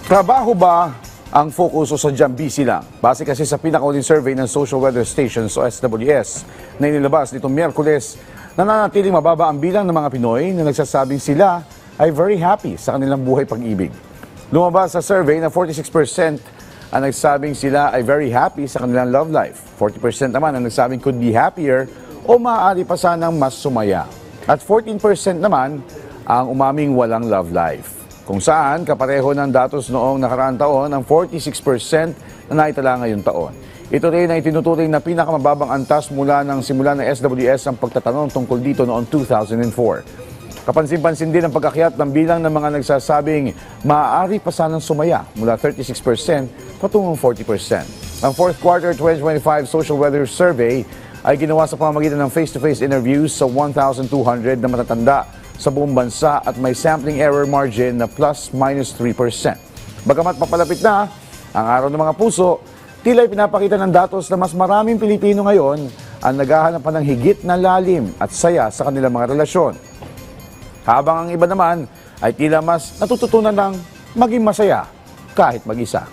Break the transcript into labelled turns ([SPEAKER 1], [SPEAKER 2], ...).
[SPEAKER 1] Trabaho ba ang focus o sadyang busy lang? Base kasi sa pinakauling survey ng Social Weather Stations o SWS na inilabas nitong Miyerkules, nananatiling mababa ang bilang ng mga Pinoy na nagsasabing sila ay very happy sa kanilang buhay pag-ibig. Lumabas sa survey na 46% ang nagsabing sila ay very happy sa kanilang love life. 40% naman ang nagsabing could be happier o maaari pa sanang mas sumaya. At 14% naman ang umaming walang love life. Kung saan, kapareho ng datos noong nakaraang taon ang 46% na naitala ngayong taon. Ito rin ay tinuturing na pinakamababang antas mula ng simula ng SWS ang pagtatanong tungkol dito noong 2004. Kapansin-pansin din ang pagkakyat ng bilang ng mga nagsasabing maaari pa sanang sumaya mula 36% patungong 40%. Ang fourth quarter 2025 Social Weather Survey ay ginawa sa pamamagitan ng face-to-face interviews sa 1,200 na matatanda sa buong bansa at may sampling error margin na plus-minus 3%. Bagamat papalapit na ang araw ng mga puso, tila ay pinapakita ng datos na mas maraming Pilipino ngayon ang naghahanap pa ng higit na lalim at saya sa kanilang mga relasyon. Habang ang iba naman ay tila mas natututunan ng maging masaya kahit mag-isa.